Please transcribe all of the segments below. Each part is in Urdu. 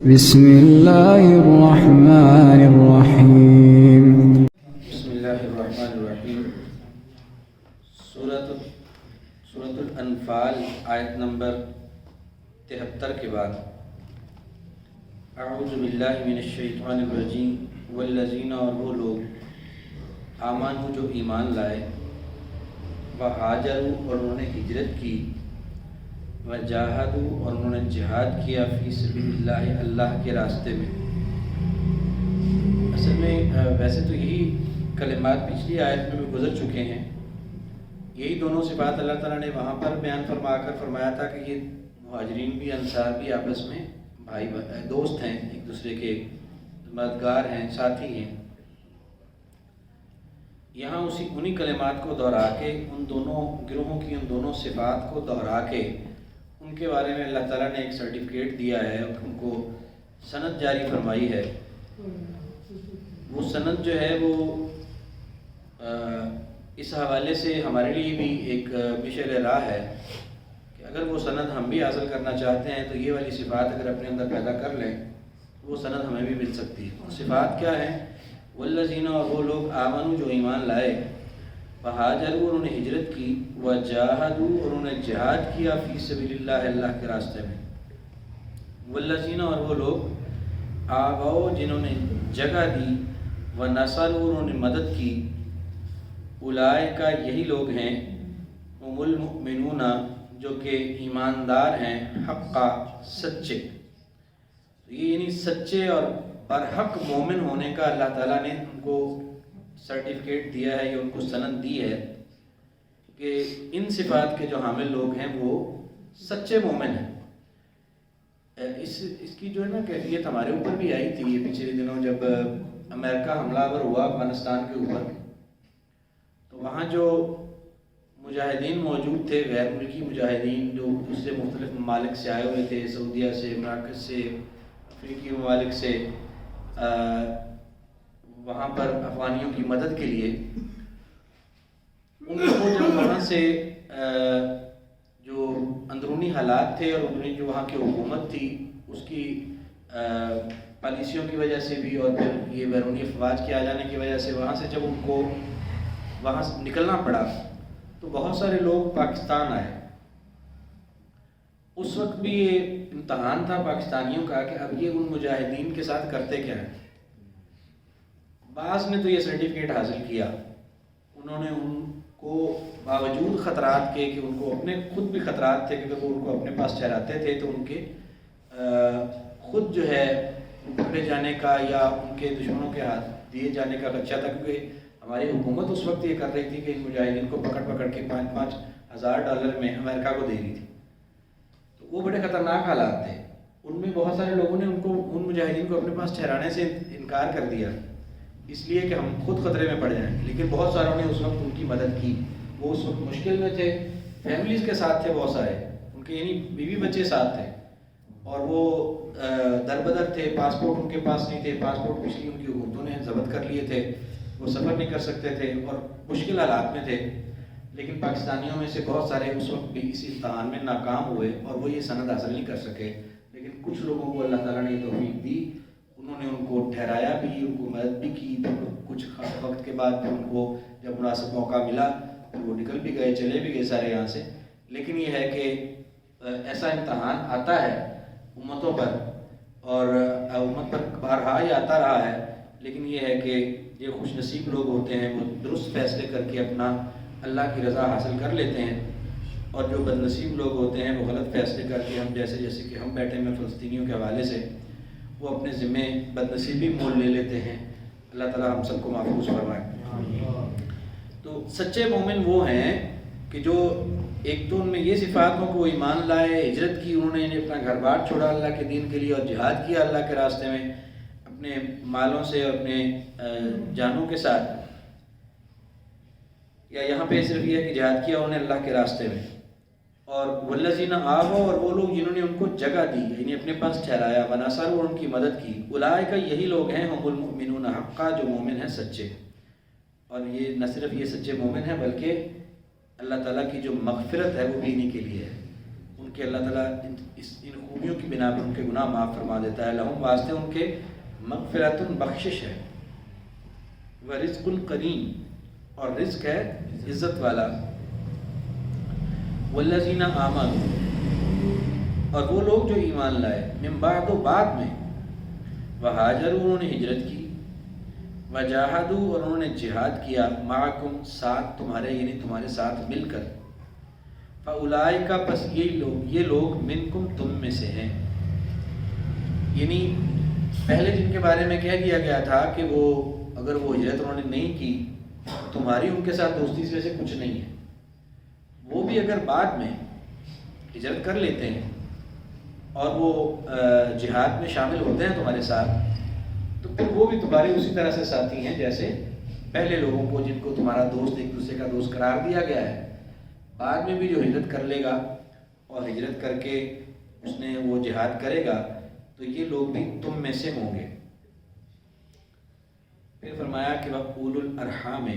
بسم اللہ الرحمن الرحیم بسم اللہ الرحمن الرحیم۔ سورۃ الانفال آیت نمبر 73 کے بعد اعوذ باللہ من الشیطان الرجیم والذین، اور وہ لوگ آمنوا جو ایمان لائے، وہاجروا اور انہوں نے ہجرت کی، وجاہدوا اور انہوں نے جہاد کیا فی سبیل اللہ اللہ کے راستے میں۔ اصل میں ویسے تو یہی کلمات پچھلی آیت میں بھی گزر چکے ہیں، یہی دونوں صفات اللہ تعالیٰ نے وہاں پر بیان فرما کر فرمایا تھا کہ یہ مہاجرین بھی انصار بھی آپس میں بھائی دوست ہیں، ایک دوسرے کے مددگار ہیں، ساتھی ہیں۔ یہاں انہی کلمات کو دہرا کے ان دونوں گروہوں کی ان دونوں صفات کو دہرا کے ان کے بارے میں اللہ تعالیٰ نے ایک سرٹیفکیٹ دیا ہے، ان کو سند جاری فرمائی ہے۔ وہ سند جو ہے وہ اس حوالے سے ہمارے لیے بھی ایک مشعل راہ ہے کہ اگر وہ سند ہم بھی حاصل کرنا چاہتے ہیں تو یہ والی صفات اگر اپنے اندر پیدا کر لیں وہ سند ہمیں بھی مل سکتی ہے۔ صفات کیا ہیں؟ والذین، اور وہ لوگ آمنوا جو ایمان لائے، وہاجروا انہوں نے ہجرت کی، وجاہدوا اور انہوں نے جہاد کیا فی سبیل اللہ اللہ کے راستے میں۔ والذین، اور وہ لوگ آووا جنہوں نے جگہ دی، ونصروا انہوں نے مدد کی، اولئک یہی لوگ ہیں، هم المؤمنون جو کہ ایماندار ہیں، حقا سچے۔ یہ یعنی سچے اور برحق مومن ہونے کا اللہ تعالیٰ نے ان کو سرٹیفکیٹ دیا ہے، یا ان کو سند دی ہے کہ ان صفات کے جو حامل لوگ ہیں وہ سچے مومن ہیں۔ اس کی جو ہے نا کیفیت ہمارے اوپر بھی آئی تھی یہ پچھلے دنوں، جب امریکہ حملہ آور ہوا افغانستان کے اوپر، تو وہاں جو مجاہدین موجود تھے، غیر ملکی مجاہدین جو دوسرے مختلف ممالک سے آئے ہوئے تھے، سعودیہ سے، مراکش سے، افریقی ممالک سے، وہاں پر افغانیوں کی مدد کے لیے، ان کو جب وہاں سے جو اندرونی حالات تھے اور اندرونی جو وہاں کی حکومت تھی اس کی پالیسیوں کی وجہ سے بھی، اور پھر یہ بیرونی افواج کے آ جانے کی وجہ سے وہاں سے جب ان کو وہاں سے نکلنا پڑا تو بہت سارے لوگ پاکستان آئے۔ اس وقت بھی یہ امتحان تھا پاکستانیوں کا کہ اب یہ ان مجاہدین کے ساتھ کرتے کیا ہیں۔ بعض نے تو یہ سرٹیفکیٹ حاصل کیا، انہوں نے ان کو باوجود خطرات کے کہ ان کو اپنے خود بھی خطرات تھے کہ وہ ان کو اپنے پاس ٹھہراتے تھے تو ان کے خود جو ہے پکڑے جانے کا یا ان کے دشمنوں کے ہاتھ دیے جانے کا خدشہ تھا، کیونکہ ہماری حکومت اس وقت یہ کر رہی تھی کہ ان مجاہدین کو پکڑ کے $5,000 میں امریکہ کو دے رہی تھی۔ تو وہ بڑے خطرناک حالات تھے، ان میں بہت سارے لوگوں نے ان مجاہدین کو اپنے پاس ٹھہرانے سے انکار کر دیا اس لیے کہ ہم خود خطرے میں پڑ جائیں، لیکن بہت ساروں نے اس وقت ان کی مدد کی۔ وہ اس وقت مشکل میں تھے، فیملیز کے ساتھ تھے، بہت سارے ان کے یعنی بیوی بچے ساتھ تھے، اور وہ دربدر تھے، پاسپورٹ ان کے پاس نہیں تھے، پاسپورٹ پچھلی ان کی حکومتوں نے ضبط کر لیے تھے، وہ سفر نہیں کر سکتے تھے اور مشکل حالات میں تھے۔ لیکن پاکستانیوں میں سے بہت سارے اس وقت بھی اس امتحان میں ناکام ہوئے اور وہ یہ سند حاصل نہیں کر سکے، لیکن کچھ لوگوں کو اللہ تعالیٰ نے توفیق دی، انہوں نے ان کو ٹھہرایا بھی، ان کو مدد بھی کی۔ کچھ وقت کے بعد ان کو جب مناسب موقع ملا تو وہ نکل بھی گئے، چلے بھی گئے سارے یہاں سے۔ لیکن یہ ہے کہ ایسا امتحان آتا ہے امتوں پر، اور امت پر بارہا ہی آتا رہا ہے، لیکن یہ ہے کہ یہ خوش نصیب لوگ ہوتے ہیں وہ درست فیصلے کر کے اپنا اللہ کی رضا حاصل کر لیتے ہیں، اور جو بد نصیب لوگ ہوتے ہیں وہ غلط فیصلے کر کے ہم جیسے کہ ہم بیٹھے میں فلسطینیوں کے حوالے سے، وہ اپنے ذمے بد نصیبی مول لے لیتے ہیں۔ اللہ تعالیٰ ہم سب کو محفوظ فرمائے۔ تو سچے مومن وہ ہیں کہ جو ایک تو ان میں یہ صفات ہوں کہ وہ ایمان لائے، ہجرت کی، انہوں نے اپنا گھر بار چھوڑا اللہ کے دین کے لیے اور جہاد کیا اللہ کے راستے میں اپنے مالوں سے اور اپنے جانوں کے ساتھ، یا یہاں پہ صرف یہ ہے کہ جہاد کیا انہوں نے اللہ کے راستے میں۔ اور والذین آووا، اور وہ لوگ جنہوں نے ان کو جگہ دی یعنی اپنے پاس ٹھہرایا، ونصروا اور ان کی مدد کی، اولئک یہی لوگ ہیں، هم المؤمنون حقا جو مومن ہیں سچے۔ اور یہ نہ صرف یہ سچے مومن ہیں بلکہ اللہ تعالیٰ کی جو مغفرت ہے وہ بھی انہی کے لیے ہے، ان کے اللہ تعالیٰ ان خوبیوں کی بنا پر ان کے گناہ معاف فرما دیتا ہے. لہم واسطے ان کے مغفرۃ بخشش ہے، ورزق کریم اور رزق ہے عزت والا. والذین آمنوا اور وہ لوگ جو ایمان لائے، من بعد و بعد میں، وہاجروا انہوں نے ہجرت کی، وجاہدوا اور انہوں نے جہاد کیا، معکم ساتھ تمہارے یعنی تمہارے ساتھ مل کر، فاولئک پس یہ لوگ منکم تم میں سے ہیں. یعنی پہلے جن کے بارے میں کہہ دیا گیا تھا کہ وہ اگر وہ ہجرت انہوں نے نہیں کی تمہاری ان کے ساتھ دوستی سے کچھ نہیں ہے، وہ بھی اگر بعد میں ہجرت کر لیتے ہیں اور وہ جہاد میں شامل ہوتے ہیں تمہارے ساتھ، تو پھر وہ بھی تمہارے اسی طرح سے ساتھی ہیں جیسے پہلے لوگوں کو جن کو تمہارا دوست ایک دوسرے کا دوست قرار دیا گیا ہے. بعد میں بھی جو ہجرت کر لے گا اور ہجرت کر کے اس نے وہ جہاد کرے گا تو یہ لوگ بھی تم میں سے ہوں گے. پھر فرمایا کہ وَأُولُو الْأَرْحَامِ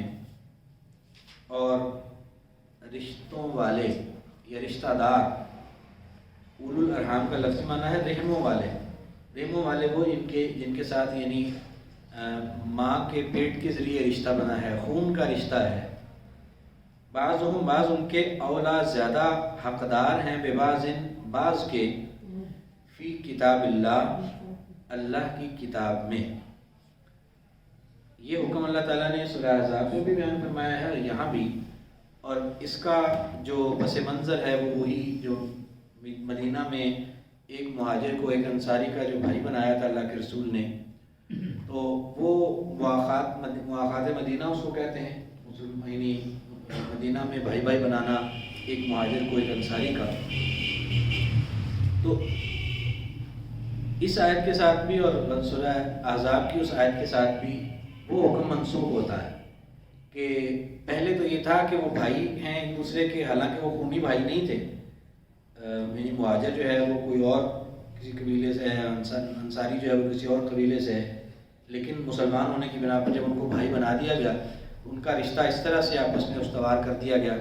اور رشتوں والے یا رشتہ دار. اولو الارحام کا لفظ معنی ہے رحموں والے. رحموں والے وہ جن کے ساتھ یعنی ماں کے پیٹ کے ذریعے رشتہ بنا ہے، خون کا رشتہ ہے. بعض ان کے اولا زیادہ حقدار ہیں، بعض کے فی کتاب اللہ اللہ کی کتاب میں. یہ حکم اللہ تعالیٰ نے سورہ احزاب میں بھی بیان فرمایا ہے، یہاں بھی. اور اس کا جو پس منظر ہے وہ وہی جو مدینہ میں ایک مہاجر کو ایک انصاری کا جو بھائی بنایا تھا اللہ کے رسول نے، تو وہ مواخات مدینہ اس کو کہتے ہیں. یعنی مدینہ میں بھائی بھائی بنانا ایک مہاجر کو ایک انصاری کا. تو اس آیت کے ساتھ بھی اور سورہ احزاب کی اس آیت کے ساتھ بھی وہ حکم منسوخ ہوتا ہے کہ پہلے تو یہ تھا کہ وہ بھائی ہیں ایک دوسرے کے، حالانکہ وہ خونی بھائی نہیں تھے. یعنی مہاجر جو ہے وہ کوئی اور کسی قبیلے سے ہے، انصاری جو ہے وہ کسی اور قبیلے سے ہے، لیکن مسلمان ہونے کی بنا پر جب ان کو بھائی بنا دیا گیا، ان کا رشتہ اس طرح سے آپس میں استوار کر دیا گیا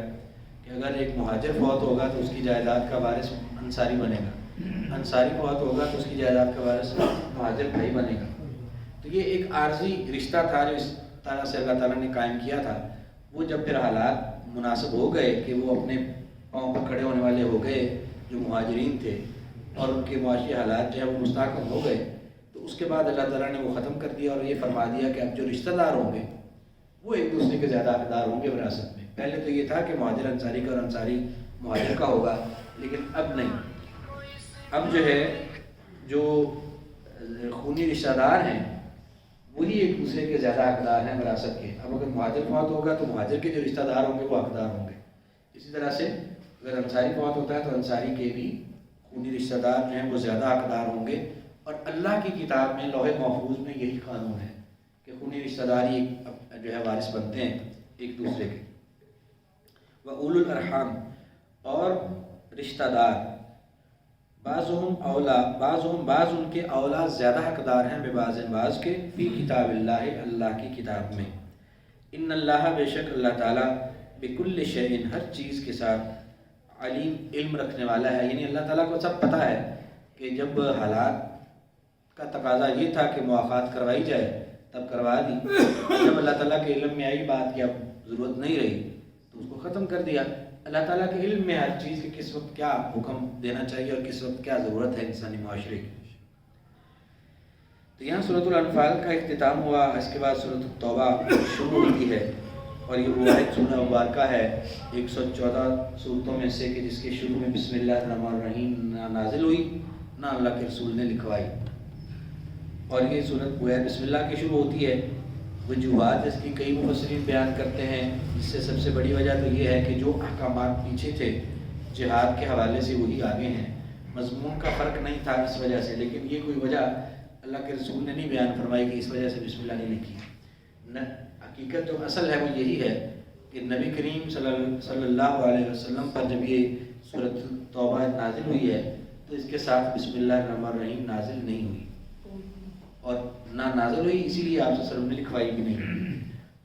کہ اگر ایک مہاجر فوت ہوگا تو اس کی جائیداد کا وارث انصاری بنے گا، انصاری فوت ہوگا تو اس کی جائیداد کا وارث مہاجر بھائی بنے گا. تو یہ ایک عارضی رشتہ تھا جو اس طرح سے اللہ تعالیٰ نے قائم کیا تھا. وہ جب پھر حالات مناسب ہو گئے کہ وہ اپنے پاؤں پر کھڑے ہونے والے ہو گئے جو مہاجرین تھے اور ان کے معاشی حالات جو ہے وہ مستحکم ہو گئے، تو اس کے بعد اللہ تعالیٰ نے وہ ختم کر دیا اور یہ فرما دیا کہ اب جو رشتہ دار ہوں گے وہ ایک دوسرے کے زیادہ حقدار ہوں گے وراثت میں. پہلے تو یہ تھا کہ مہاجر انصاری کا اور انصاری مہاجر کا ہوگا، لیکن اب نہیں. اب جو ہے جو خونی رشتہ دار ہیں وہی ایک دوسرے کے زیادہ حقدار ہیں وراثت کے. اب اگر مہاجر فوت ہوگا تو مہاجر کے جو رشتہ دار ہوں گے وہ حقدار ہوں گے. اسی طرح سے اگر انصاری فوت ہوتا ہے تو انصاری کے بھی خونی رشتہ دار جو ہیں وہ زیادہ حقدار ہوں گے. اور اللہ کی کتاب میں لوح محفوظ میں یہی قانون ہے کہ خونی رشتہ دار ہی جو ہے وارث بنتے ہیں ایک دوسرے کے. وَأُولُو الْأَرْحَامِ اور رشتہ دار، بعض ان کے اولا زیادہ حقدار ہیں بعض کے فی کتاب اللہ اللہ کی کتاب میں. ان اللہ بے شک اللہ تعالیٰ بکل شیء ہر چیز کے ساتھ علیم علم رکھنے والا ہے. یعنی اللہ تعالیٰ کو سب پتہ ہے کہ جب حالات کا تقاضا یہ تھا کہ مواخات کروائی جائے تب کروا دی. جب اللہ تعالیٰ کے علم میں آئی بات کہ اب ضرورت نہیں رہی تو اس کو ختم کر دیا. اللہ تعالیٰ کے علم میں ہر چیز کے کس وقت کیا حکم دینا چاہیے اور کس وقت کیا ضرورت ہے انسانی معاشرے کی. تو یہاں سورۃ الانفال کا اختتام ہوا. اس کے بعد سورۃ التوبہ شروع ہوتی ہے اور یہ وہ واحد سورہ مبارکہ ہے 114 صورتوں میں سے کہ جس کے شروع میں بسم اللہ الرحمن الرحیم نہ نازل ہوئی نہ اللہ کے رسول نے لکھوائی. اور یہ سورت گویا بسم اللہ کی شروع ہوتی ہے. وجوہات اس کی کئی مفسرین بیان کرتے ہیں، جس سے سب سے بڑی وجہ تو یہ ہے کہ جو احکامات پیچھے تھے جہاد کے حوالے سے وہی آگے ہیں. مضمون کا فرق نہیں تھا اس وجہ سے، لیکن یہ کوئی وجہ اللہ کے رسول نے نہیں بیان فرمائی کہ اس وجہ سے بسم اللہ نہیں لکھی. حقیقت جو اصل ہے وہ یہی ہے کہ نبی کریم صلی اللہ علیہ وسلم پر جب یہ سورۃ توبہ نازل ہوئی ہے تو اس کے ساتھ بسم اللہ الرحمن الرحیم نازل نہیں ہوئی، اور نہ نازل ہوئی اسی لیے آپ صلی اللہ علیہ وسلم نے لکھوائی بھی نہیں.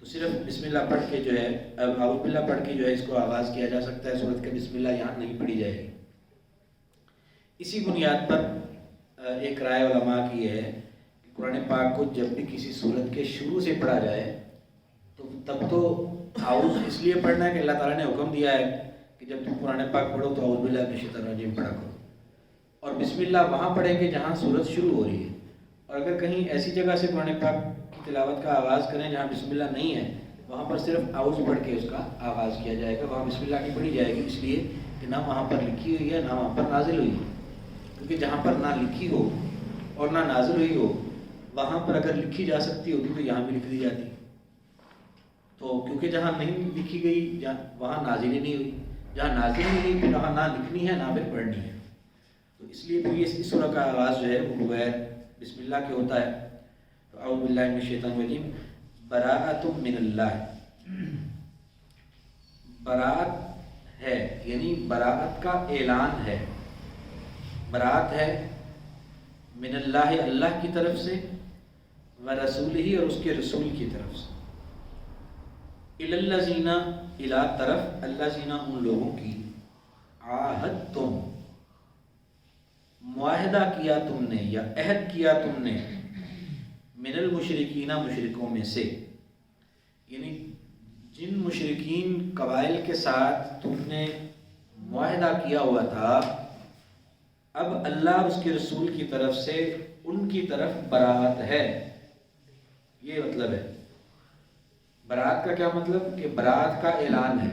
تو صرف بسم اللہ پڑھ کے جو ہے اعوذ باللہ پڑھ کے جو ہے اس کو آغاز کیا جا سکتا ہے. سورت کا بسم اللہ یہاں نہیں پڑھی جائے گی. اسی بنیاد پر ایک رائے علماء کی ہے کہ قرآن پاک کو جب بھی کسی صورت کے شروع سے پڑھا جائے تو تب تو اعوذ اس لیے پڑھنا ہے کہ اللہ تعالیٰ نے حکم دیا ہے کہ جب تم قرآن پاک پڑھو تو اعوذ باللہ من الشیطان الرجیم پڑھا کرو، اور بسم اللہ وہاں پڑھیں گے جہاں صورت شروع ہو رہی ہے. اور اگر کہیں ایسی جگہ سے قرآن پاک کی تلاوت کا آغاز کریں جہاں بسم اللہ نہیں ہے، وہاں پر صرف اعوذ پڑھ کے اس کا آغاز کیا جائے گا، وہاں بسم اللہ کی پڑھی جائے گی، اس لیے کہ نہ وہاں پر لکھی ہوئی ہے نہ وہاں پر نازل ہوئی ہے. کیونکہ جہاں پر نہ لکھی ہو اور نہ نازل ہوئی ہو، وہاں پر اگر لکھی جا سکتی ہوتی تو یہاں بھی لکھ دی جاتی. تو کیونکہ جہاں نہیں لکھی گئی وہاں نازل ہی نہیں ہوئی، جہاں نازل نہیں ہوئی تو وہاں نہ لکھنی ہے نہ پھر پڑھنی ہے. تو اس لیے پھر اس سورہ کا آغاز جو ہے وہ بغیر بسم اللہ کے ہوتا ہے. تو اعوذ باللہ من الشیطان الرجیم، براءۃ من اللہ، براءت ہے یعنی براءت کا اعلان ہے، براءت ہے من اللہ اللہ کی طرف سے، و رسول ہی اور اس کے رسول کی طرف سے، الذین الی طرف الذین ان لوگوں کی، عاہدتم معاہدہ کیا تم نے یا عہد کیا تم نے، من المشرکین مشرکوں میں سے، یعنی جن مشرکین قبائل کے ساتھ تم نے معاہدہ کیا ہوا تھا، اب اللہ اور اس کے رسول کی طرف سے ان کی طرف براءت ہے. یہ مطلب ہے براءت کا. کیا مطلب؟ کہ براءت کا اعلان ہے.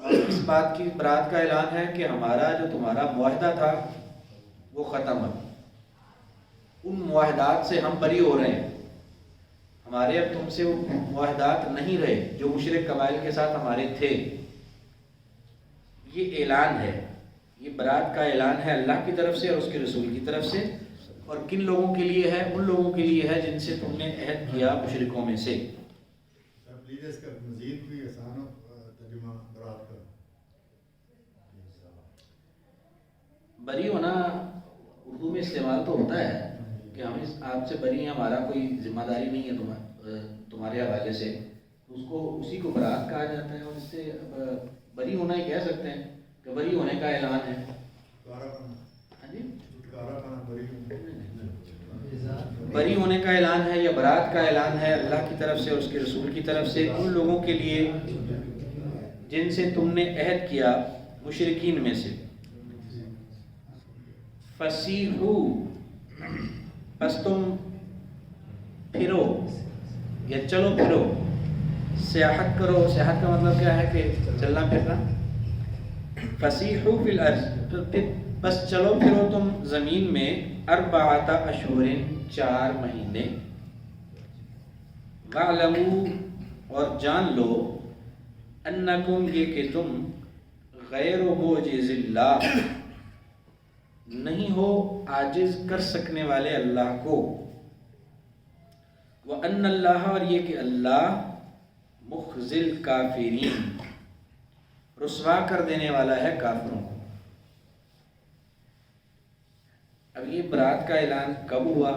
اور اس بات کی براءت کا اعلان ہے کہ ہمارا جو تمہارا معاہدہ تھا وہ ختم ہے، ان معاہدات سے ہم بری ہو رہے ہیں، ہمارے اب تم سے وہ معاہدات نہیں رہے جو مشرک قبائل کے ساتھ ہمارے تھے. یہ اعلان ہے، یہ برات کا اعلان ہے اللہ کی طرف سے اور اس کے رسول کی طرف سے. اور کن لوگوں کے لیے ہے؟ ان لوگوں کے لیے ہے جن سے تم نے عہد کیا مشرکوں میں سے. اس کا مزید بھی آسان ترجمہ برات کا. بری ہونا اردو میں استعمال تو ہوتا ہے کہ ہم آپ سے بری ہیں، ہمارا کوئی ذمہ داری نہیں ہے تمہارے حوالے سے، اس کو اسی کو برات کہا جاتا ہے. اور اس سے بری ہونا ہی کہہ سکتے ہیں کہ بری ہونے کا اعلان ہے. ہاں جی، بری ہونے کا اعلان ہے یا برات کا اعلان ہے اللہ کی طرف سے اور اس کے رسول کی طرف سے ان لوگوں کے لیے جن سے تم نے عہد کیا مشرکین میں سے. فسیحو، پس تم پھرو یا چلو پھرو، سیاحت کرو. سیاحت کا مطلب کیا ہے؟ کہ چلنا پھرنا. فسیحو فی الارض، بس چلو پھرو تم زمین میں، اربعۃ اشہر 4 مہینے. وَاعْلَمُوا، اور جان لو، انکم، یہ کہ تم، غیر معجز اللہ، نہیں ہو عاجز کر سکنے والے اللہ کو. وَأَنَّ اللَّهَ، اور یہ کہ اللہ، مُخْزِي الْكَافِرِينَ، رسوا کر دینے والا ہے کافروں کو. اب یہ برات کا اعلان کب ہوا،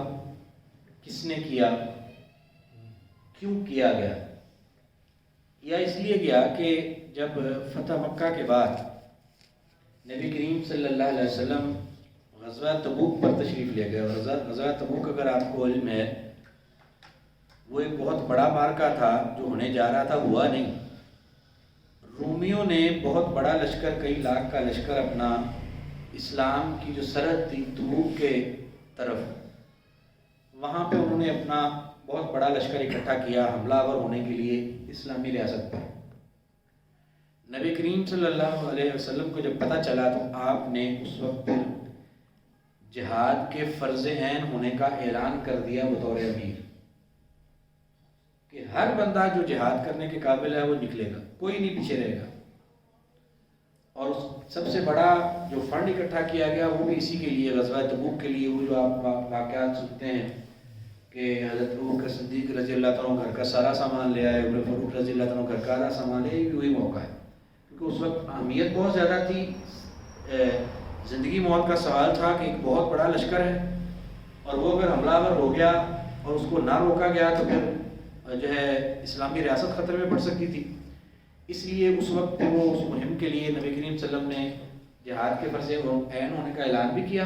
کس نے کیا، کیوں کیا گیا؟ یا اس لیے گیا کہ جب فتح مکہ کے بعد نبی کریم صلی اللہ علیہ وسلم غزوہ تبوک پر تشریف لے گئے. اور غزوہ تبوک اگر آپ کو علم ہے وہ ایک بہت بڑا معرکہ تھا جو ہونے جا رہا تھا، ہوا نہیں. رومیوں نے بہت بڑا لشکر، کئی لاکھ کا لشکر اپنا اسلام کی جو سرحد تھی تبوک کے طرف، وہاں پہ انہوں نے اپنا بہت بڑا لشکر اکٹھا کیا حملہ آور ہونے کے لیے اسلامی ریاست پر. نبی کریم صلی اللہ علیہ وسلم کو جب پتہ چلا تو آپ نے اس وقت جہاد کے فرض عین ہونے کا اعلان کر دیا بطور امیر کہ ہر بندہ جو جہاد کرنے کے قابل ہے وہ نکلے گا، کوئی نہیں پیچھے رہے گا. اور سب سے بڑا جو فنڈ اکٹھا کیا گیا وہ بھی اسی کے لیے، غزوہ تبوک کے لیے. وہ جو آپ واقعات سنتے ہیں کہ حضرت ابوبکر صدیق رضی اللہ تعالیٰ گھر کا سارا سامان لے آئے، عمر فاروق رضی اللہ تعالیٰ گھر کا آدھا سامان لے، یہ بھی وہی موقع ہے کیونکہ اس وقت اہمیت بہت زیادہ تھی. زندگی موت کا سوال تھا کہ ایک بہت بڑا لشکر ہے اور وہ اگر حملہ آور ہو گیا اور اس کو نہ روکا گیا تو پھر جو ہے اسلامی ریاست خطرے میں پڑ سکتی تھی. اس لیے اس وقت وہ اس مہم کے لیے نبی کریم صلی اللہ علیہ وسلم نے جہاد کے فرض عین ہونے کا اعلان بھی کیا،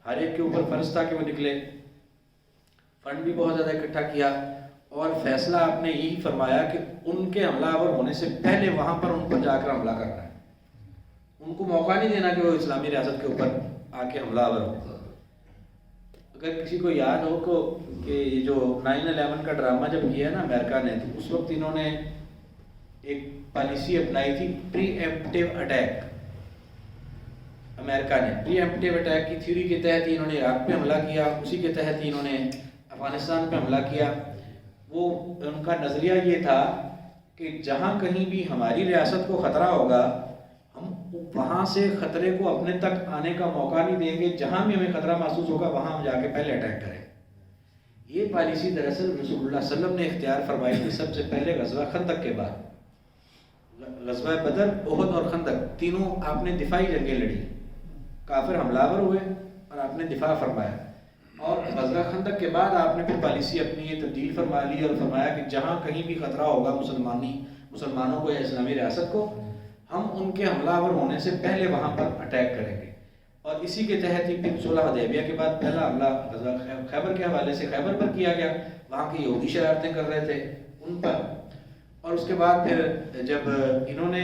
ہر ایک کے اوپر فرض تھا کہ وہ نکلے، فنڈ بھی بہت زیادہ اکٹھا کیا، اور فیصلہ آپ نے یہی فرمایا کہ ان کے حملہ آور ہونے سے پہلے وہاں پر ان پر جا کر حملہ کرنا ہے، ان کو موقع نہیں دینا کہ وہ اسلامی ریاست کے اوپر آ کے حملہ آور ہو۔ اگر کسی کو یاد ہو کہ یہ جو 9/11 کا ڈرامہ جب کیا نا امریکہ نے، تو اس وقت انہوں نے ایک پالیسی اپنائی تھی پری ایمپٹیو اٹیک۔ امریکہ نے پری ایمپٹیو اٹیک کی تھیوری کے تحت ہی انہوں نے عراق پہ حملہ کیا، اسی کے تحت ہی انہوں نے افغانستان پہ حملہ کیا۔ وہ ان کا نظریہ یہ تھا کہ جہاں کہیں بھی ہماری ریاست کو خطرہ ہوگا ہم وہاں سے خطرے کو اپنے تک آنے کا موقع نہیں دیں گے، جہاں بھی ہمیں خطرہ محسوس ہوگا وہاں ہم جا کے پہلے اٹیک کریں۔ یہ پالیسی دراصل رسول اللہ صلی اللہ علیہ وسلم نے اختیار فرمائی تھی سب سے پہلے غزوہ خندق کے بعد۔ غزوہ بدر، احد اور خندق تینوں آپ نے دفاعی جنگیں لڑی، کافر حملہ آور ہوئے اور آپ نے دفاع فرمایا، اور غزوہ خندق کے بعد آپ نے پھر پالیسی اپنی یہ تبدیل فرما لی اور فرمایا کہ جہاں کہیں بھی خطرہ ہوگا مسلمانوں کو یا اسلامی ریاست کو، ہم ان کے حملہ آور ہونے سے پہلے وہاں پر اٹیک کریں گے۔ اور اسی کے تحت ہی پھر صلح حدیبیہ کے بعد پہلا حملہ غزوہ خیبر کے حوالے سے خیبر پر کیا گیا، وہاں کی یہودی شرارتیں کر رہے تھے ان پر، اور اس کے بعد پھر جب انہوں نے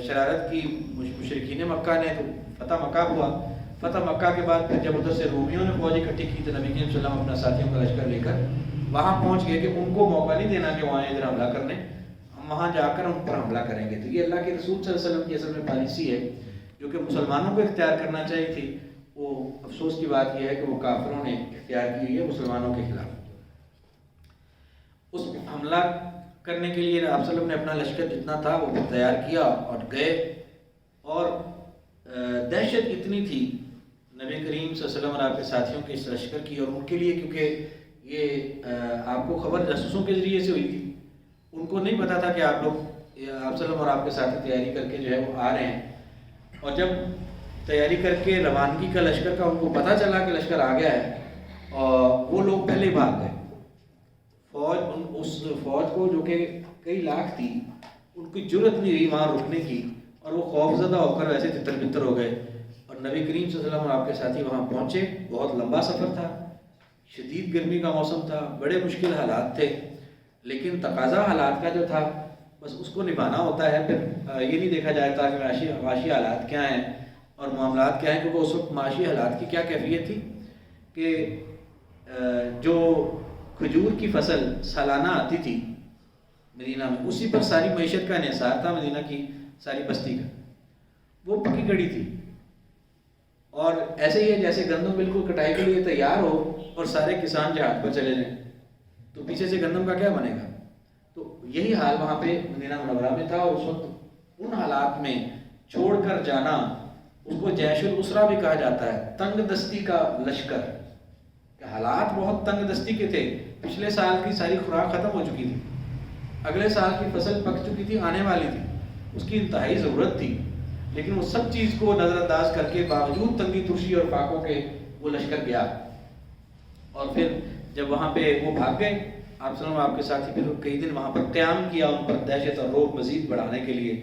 شرارت کی مشرکین مکہ نے، تو فتح مکہ ہوا۔ فتح مکہ کے بعد پھر جب ادھر سے رومیوں نے فوج اکٹھی کی تو نبی کریم صلی اللہ علیہ وسلم اپنا ساتھیوں کا لشکر لے کر وہاں پہنچ گئے کہ ان کو موقع نہیں دینا کہ وہاں ادھر حملہ کرنے، ہم وہاں جا کر ان پر حملہ کریں گے۔ تو یہ اللہ کے رسول صلی اللہ علیہ وسلم کی اصل میں پالیسی ہے جو کہ مسلمانوں کو اختیار کرنا چاہیے تھی، وہ افسوس کی بات یہ ہے کہ وہ کافروں نے اختیار کی ہوئی ہے مسلمانوں کے خلاف۔ اس حملہ کرنے کے لیے آپ صلی اللہ علیہ وسلم نے اپنا لشکر جتنا تھا وہ تیار کیا اور گئے، اور دہشت اتنی تھی نبی کریم صلی اللہ علیہ وسلم اور آپ کے ساتھیوں کے اس لشکر کی، اور ان کے لیے کیونکہ یہ آپ کو خبر جاسوسوں کے ذریعے سے ہوئی تھی، ان کو نہیں پتا تھا کہ آپ لوگ آپ صلی اللہ علیہ وسلم اور آپ کے ساتھی تیاری کر کے جو ہے وہ آ رہے ہیں، اور جب تیاری کر کے روانگی کا لشکر کا ان کو پتہ چلا کہ لشکر آ گیا ہے، اور وہ لوگ پہلے بھاگ گئے۔ اس فوج کو جو کہ کئی لاکھ تھی، ان کی جرت نہیں رہی وہاں رکنے کی، اور وہ خوف زدہ ہو کر ویسے تتر بتر ہو گئے، اور نبی کریم صلی اللہ علیہ وسلم اور آپ کے ساتھی وہاں پہنچے۔ بہت لمبا سفر تھا، شدید گرمی کا موسم تھا، بڑے مشکل حالات تھے، لیکن تقاضا حالات کا جو تھا بس اس کو نبھانا ہوتا ہے۔ پھر یہ نہیں دیکھا جاتا کہ معاشی حالات کیا ہیں اور معاملات کیا ہیں، کیونکہ اس وقت معاشی حالات کی کیا کیفیت تھی کہ جو کھجور کی فصل سالانہ آتی تھی مدینہ میں، اسی پر ساری معیشت کا انحصار تھا مدینہ کی ساری بستی کا، وہ پکی گڑی تھی۔ اور ایسے ہی ہے جیسے گندم بالکل کٹائی کے لیے تیار ہو اور سارے کسان جہاد پر چلے جائیں تو پیچھے سے گندم کا کیا بنے گا؟ تو یہی حال وہاں پہ مدینہ منورہ میں تھا، اور اس وقت ان حالات میں چھوڑ کر جانا، اس کو جیش الاسرا بھی کہا جاتا ہے، تنگ دستی کا لشکر، کہ حالات بہت تنگ دستی کے تھے۔ پچھلے سال کی ساری خوراک ختم ہو چکی تھی، اگلے سال کی فصل پک چکی تھی، آنے والی تھی، اس کی انتہائی ضرورت تھی، لیکن وہ سب چیز کو نظر انداز کر کے باوجود تنگی ترشی اور فاقوں کے وہ لشکر گیا۔ اور پھر جب وہاں پہ وہ بھاگ گئے، آپ صلی اللہ علیہ وسلم آپ کے ساتھی پھر کئی دن وہاں پر قیام کیا، ان پر دہشت اور رعب مزید بڑھانے کے لیے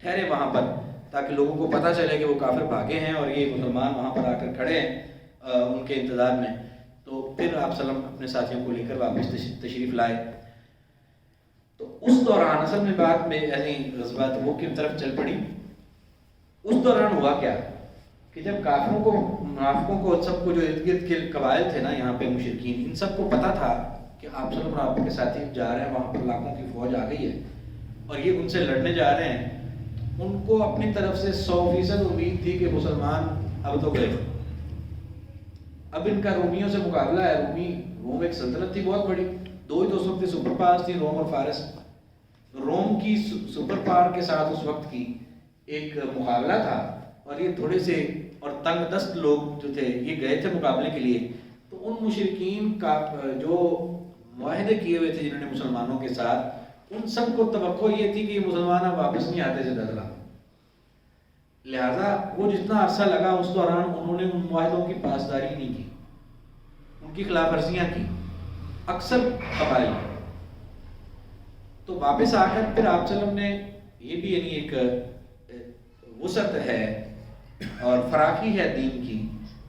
ٹھہرے وہاں پر، تاکہ لوگوں کو پتہ چلے کہ وہ کافر بھاگے ہیں اور یہ مسلمان وہاں پر آ کر کھڑے ہیں ان کے انتظار میں۔ تو پھر آپ صلی اللہ علیہ وسلم اپنے ساتھیوں کو لے کر واپس تشریف لائے۔ تو اس دوران اصل میں بات میں یعنی غزوہ تبوک کی طرف چل پڑی۔ اس دوران ہوا کیا کہ جب کافروں کو، منافقوں کو، سب کو جو ارد گرد کے قبائل تھے نا یہاں پہ مشرکین، ان سب کو پتہ تھا کہ آپ صلی اللہ علیہ وسلم کے ساتھی جا رہے ہیں، وہاں پر لاکھوں کی فوج آ گئی ہے اور یہ ان سے لڑنے جا رہے ہیں۔ ان کو اپنی طرف سے 100% امید تھی کہ مسلمان اب تو گئے، اب ان کا رومیوں سے مقابلہ ہے۔ روم ایک سلطنت تھی بہت بڑی، دو ہی تو اس وقت سپر پاورز تھی، روم اور فارس۔ روم کی سپر پاور کے ساتھ اس وقت کی ایک مقابلہ تھا، اور یہ تھوڑے سے اور تنگ دست لوگ جو تھے یہ گئے تھے مقابلے کے لیے۔ تو ان مشرکین کا جو معاہدے کیے ہوئے تھے جنہوں نے مسلمانوں کے ساتھ، ان سب کو توقع یہ تھی کہ یہ مسلمان اب واپس نہیں آتے سے ددلا، لہذا وہ جتنا عرصہ لگا اس دوران انہوں نے ان معاہدوں کی پاسداری نہیں کی، ان کی خلاف ورزیاں کی اکثر قبائل۔ تو واپس آ کر پھر آپ صلی اللہ علیہ وسلم نے، یہ بھی یعنی ایک وسعت ہے اور فراخی ہے دین کی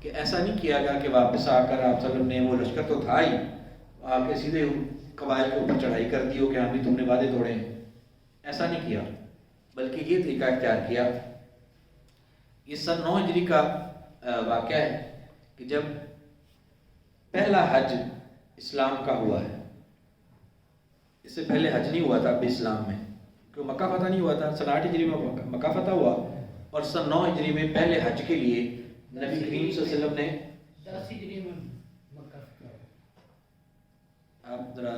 کہ ایسا نہیں کیا گیا کہ واپس آ کر آپ صلی اللہ علیہ وسلم نے وہ لشکر تو تھا ہی آ کے سیدھے قبائل کے اوپر چڑھائی کر دی ہو کہ ہاں بھی تم نے وعدے توڑے ہیں، ایسا نہیں کیا، بلکہ یہ طریقہ اختیار کیا۔ یہ سن 9 ہجری کا واقعہ ہے کہ جب پہلا حج اسلام کا ہوا ہے۔ اس سے پہلے حج نہیں ہوا تھا اب اسلام میں، کیوں مکہ فتح نہیں ہوا تھا۔ سن 8 ہجری میں مکہ فتح ہوا اور سن 9 ہجری میں پہلے حج کے لیے نبی کریم صلی اللہ علیہ وسلم نے 10 ہجری میں مکہ فتح۔ آپ ذرا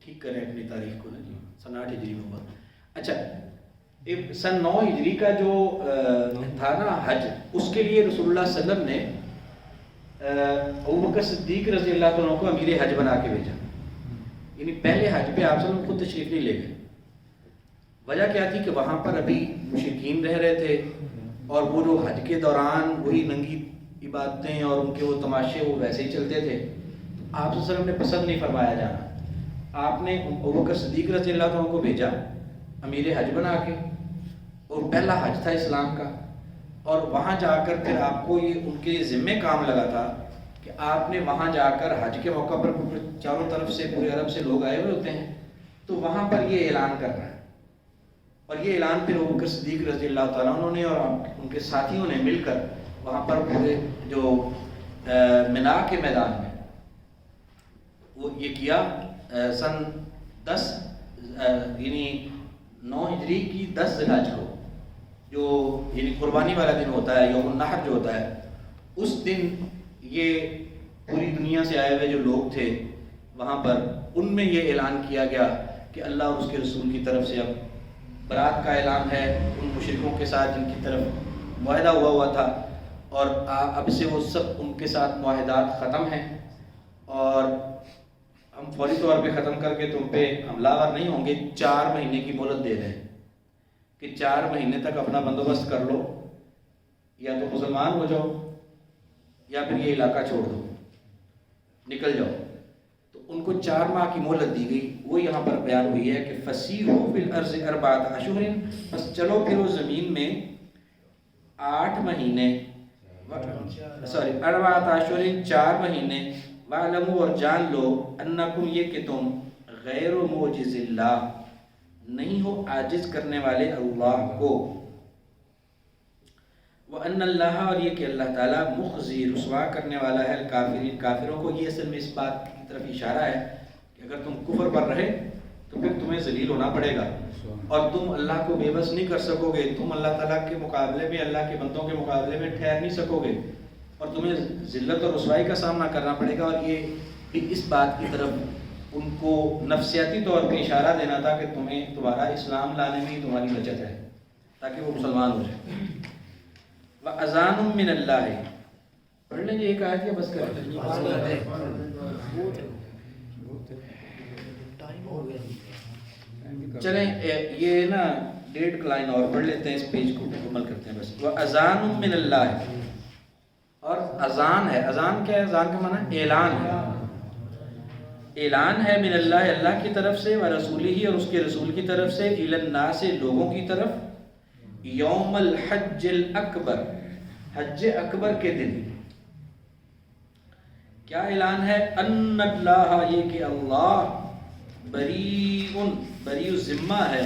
ٹھیک کریں اپنی تاریخ کو نا جی، سن 8 ہجری میں ہوا۔ اچھا، سن 9 ہجری کا جو تھا نا حج، اس کے لیے رسول اللہ صلی اللہ علیہ وسلم نے ابوبکر صدیق رضی اللہ عنہ کو امیر حج بنا کے بھیجا، یعنی پہلے حج پہ آپ صلی اللہ علیہ وسلم خود تشریف نہیں لے گئے۔ وجہ کیا تھی کہ وہاں پر ابھی مشرکین رہ رہے تھے اور وہ جو حج کے دوران وہی ننگی عبادتیں اور ان کے وہ تماشے وہ ویسے ہی چلتے تھے۔ آپ صلی اللہ علیہ وسلم نے پسند نہیں فرمایا جانا، آپ نے ابوبکر صدیق رضی اللہ عنہ کو بھیجا امیر حج بنا کے، اور پہلا حج تھا اسلام کا، اور وہاں جا کر پھر آپ کو یہ ان کے ذمے کام لگا تھا کہ آپ نے وہاں جا کر حج کے موقع پر چاروں طرف سے پورے عرب سے لوگ آئے ہوئے ہوتے ہیں، تو وہاں پر یہ اعلان کرنا ہے۔ اور یہ اعلان پھر ابوبکر صدیق رضی اللہ تعالیٰ عنہ نے اور ان کے ساتھیوں نے مل کر وہاں پر پورے جو منا کے میدان میں وہ یہ کیا سن 10 یعنی 9 ہجری کی 10 ذی الحج کو، جو یعنی قربانی والا دن ہوتا ہے، یوم النحر جو ہوتا ہے، اس دن یہ پوری دنیا سے آئے ہوئے جو لوگ تھے وہاں پر، ان میں یہ اعلان کیا گیا کہ اللہ اور اس کے رسول کی طرف سے اب برات کا اعلان ہے ان مشرکوں کے ساتھ جن کی طرف معاہدہ ہوا تھا، اور اب سے وہ سب ان کے ساتھ معاہدات ختم ہیں، اور ہم فوری طور پہ ختم کر کے تم پہ حملہ آور نہیں ہوں گے۔ 4 مہینے کی مہلت دے رہے ہیں کہ 4 مہینے تک اپنا بندوبست کر لو، یا تو مسلمان ہو جاؤ یا پھر یہ علاقہ چھوڑ دو، نکل جاؤ۔ تو ان کو 4 ماہ کی مہلت دی گئی۔ وہ یہاں پر بیان ہوئی ہے کہ فسیحوا فی الارض 4 اشہر، بس چلو پھر وہ زمین میں 8 مہینے 4 اشہر 4 مہینے، وَاعْلَمُوا اور جان لو انکم یہ کہ تم غیر معجز اللہ نہیں ہو عاجز کرنے والے اللہ کو، وَأَنَّ اللَّهَ اور یہ کہ اللہ تعالیٰ مخزی رسوا کرنے والا ہے الکافرین کافروں کو۔ یہ اصل میں اس بات کی طرف اشارہ ہے کہ اگر تم کفر پر رہے تو پھر تمہیں ذلیل ہونا پڑے گا اور تم اللہ کو بے بس نہیں کر سکو گے، تم اللہ تعالیٰ کے مقابلے میں اللہ کے بندوں کے مقابلے میں ٹھہر نہیں سکو گے، اور تمہیں ذلت اور رسوائی کا سامنا کرنا پڑے گا۔ اور یہ بھی اس بات کی طرف ان کو نفسیاتی طور پہ اشارہ دینا تھا کہ تمہیں تمہارا اسلام لانے میں ہی تمہاری بچت ہے تاکہ وہ مسلمان ہو جائے۔ وَأَذَانٌ مِّنَ اللَّهِ، پڑھ لیں گے ایک آیت یا بس کریں؟ چلیں یہ نا 1.5 لائن اور پڑھ لیتے ہیں، اس پیج کو مکمل کرتے ہیں بس۔ وَأَذَانٌ مِّنَ اللَّهِ، اور اذان ہے۔ اذان کیا ہے؟ اذان کا معنی اعلان ہے، اعلان ہے من اللہ اللہ کی طرف سے، ورسولہ اور اس کے رسول کی طرف سے، الی الناس لوگوں کی طرف، یوم الحج الاکبر حج اکبر کے دن۔ کیا اعلان ہے؟ ان اللہ یہ کہ اللہ بری ذمہ ہے،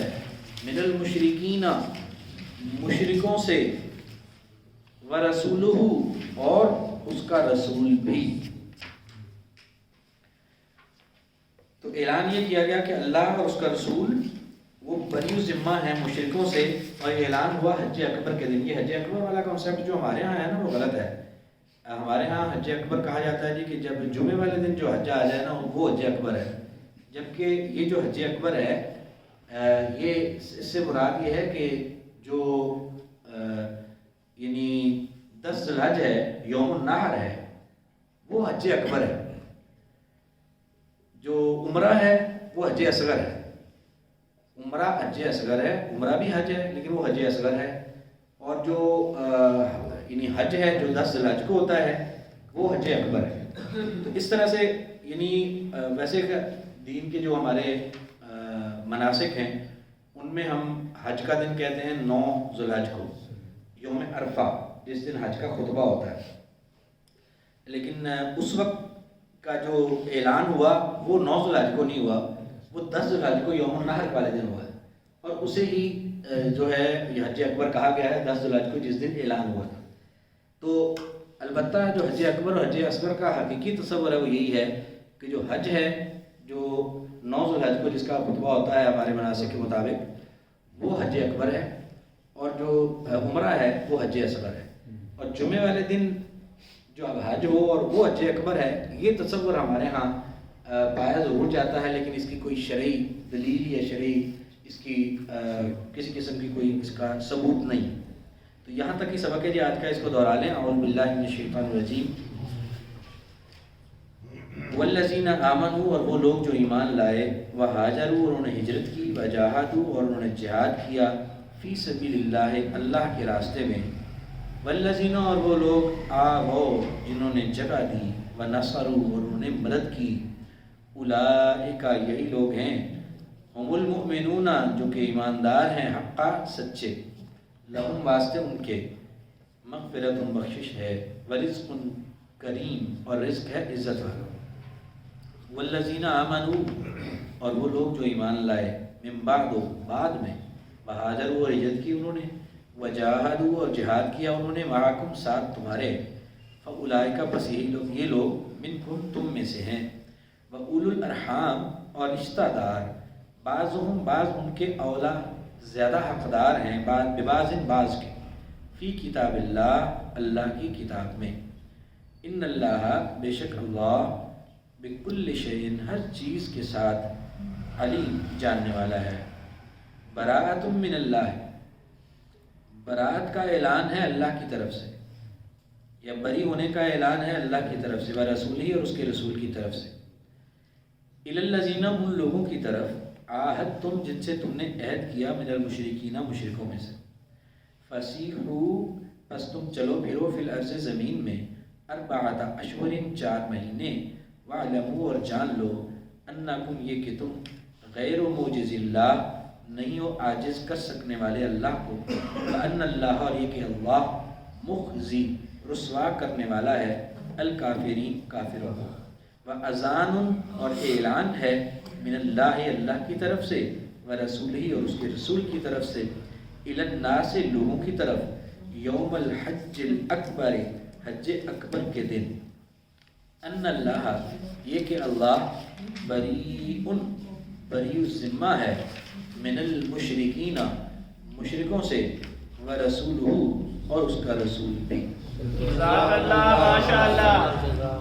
من المشرکین مشرکوں سے، ورسولہ اور اس کا رسول بھی۔ تو اعلان یہ کیا گیا کہ اللہ اور اس کا رسول وہ بری ذمہ ہیں مشرکوں سے، اور یہ اعلان ہوا حج اکبر کے دن۔ یہ حج اکبر والا کنسیپٹ جو ہمارے ہاں ہے نا وہ غلط ہے۔ ہمارے ہاں حج اکبر کہا جاتا ہے جی کہ جب جمعے والے دن جو حج آ جائے نا وہ حج اکبر ہے، جبکہ یہ جو حج اکبر ہے یہ اس سے مراد یہ ہے کہ جو یعنی 10 ذی الحج ہے، یوم النحر ہے، وہ حج اکبر ہے۔ جو عمرہ ہے وہ حج اصغر ہے، عمرہ حج اصغر ہے، عمرہ بھی حج ہے لیکن وہ حج اصغر ہے، اور جو یعنی حج ہے جو 10 ذی الحج کو ہوتا ہے وہ حج اکبر ہے۔ تو اس طرح سے یعنی ویسے دین کے جو ہمارے مناسک ہیں ان میں ہم حج کا دن کہتے ہیں 9 ذی الحج کو، یوم عرفہ، جس دن حج کا خطبہ ہوتا ہے، لیکن اس وقت کا جو اعلان ہوا وہ 9 ذو الحج کو نہیں ہوا، وہ 10 ذو الحج کو یوم النحر والے دن ہوا ہے، اور اسے ہی جو ہے یہ حج اکبر کہا گیا ہے 10 ذو الحج کو، جس دن اعلان ہوا تھا۔ تو البتہ جو حج اکبر اور حج اصغر کا حقیقی تصور ہے وہ یہی ہے کہ جو حج ہے، جو 9 ذو الحج کو جس کا خطبہ ہوتا ہے ہمارے مناسک کے مطابق، وہ حج اکبر ہے، اور جو عمرہ ہے وہ حج اصغر ہے۔ اور جمعے والے دن جو اب حج ہو اور وہ حج اکبر ہے، یہ تصور ہمارے ہاں پایا ضرور جاتا ہے، لیکن اس کی کوئی شرعی دلیل یا شرعی اس کی کسی قسم کی کوئی اس کا ثبوت نہیں۔ تو یہاں تک کہ سبق ہے جی آج کا، اس کو دہرا لیں۔ اعوذ باللہ من الشیطان الرجیم۔ والذین آمنوا، اور وہ لوگ جو ایمان لائے، وہاجروا، اور انہوں نے ہجرت کی، وجاہدوا، اور انہوں نے جہاد کیا، فی سبیل اللہ، اللہ کے راستے میں، والذین، اور وہ لوگ آووا، جنہوں نے جگہ دی، ونصروا، اور انہوں نے مدد کی، اولئک، یہی لوگ ہیں، ہم المؤمنون، جو کہ ایماندار ہیں، حقا، سچے، لہم، واسطے ان کے، مغفرت، بخشش ہے، ورزق کریم، اور رزق ہے عزت والا۔ والذین آمنوا، اور وہ لوگ جو ایمان لائے، من بعد، بعد میں، وہاجروا، اور ہجرت کی انہوں نے، وجاہدوا، اور جہاد کیا انہوں نے، معکم، ساتھ تمہارے، فاولئک، پس یہ لوگ، منکم، تم میں سے ہیں، واولو الارحام، اور رشتہ دار، بعضهم، بعض ان کے، اولا، زیادہ حقدار ہیں، ببعض، بعض کے، فی کتاب اللہ، اللہ کی کتاب میں، ان اللہ، بے شک اللہ، بکل شیء، ہر چیز کے ساتھ، علیم، جاننے والا ہے۔ براءۃ من اللہ، براءت کا اعلان ہے اللہ کی طرف سے، یا بری ہونے کا اعلان ہے اللہ کی طرف سے، ورسولہ، اور اس کے رسول کی طرف سے، الی الذین، ان لوگوں کی طرف، عاہدتم، جن سے تم نے عہد کیا، من المشرکین، مشرکوں میں سے، فسیحوا، پس تم چلو پھرو، فی الارض، زمین میں، اربعۃ اشہر، 4 مہینے، واعلموا، اور جان لو، انکم، یہ کہ تم، غیر معجز اللہ، نہیں ہو عاجز کر سکنے والے اللہ کو، وان اللہ، اور یہ کہ اللہ، مخزی، رسوا کرنے والا ہے، الکافرین، کافروں کو، واذان، اور اعلان ہے، من اللہ، اللہ کی طرف سے، ورسولہ، اور اس کے رسول کی طرف سے، الی الناس، لوگوں کی طرف، یوم الحج الاکبر، حج اکبر کے دن، ان اللہ، یہ کہ اللہ، بریء، بری الذمہ ہے، من المشرکین، مشرکوں سے، ورسولہ، اور اس کا رسول بھی۔ جزاک اللہ، ماشاء اللہ۔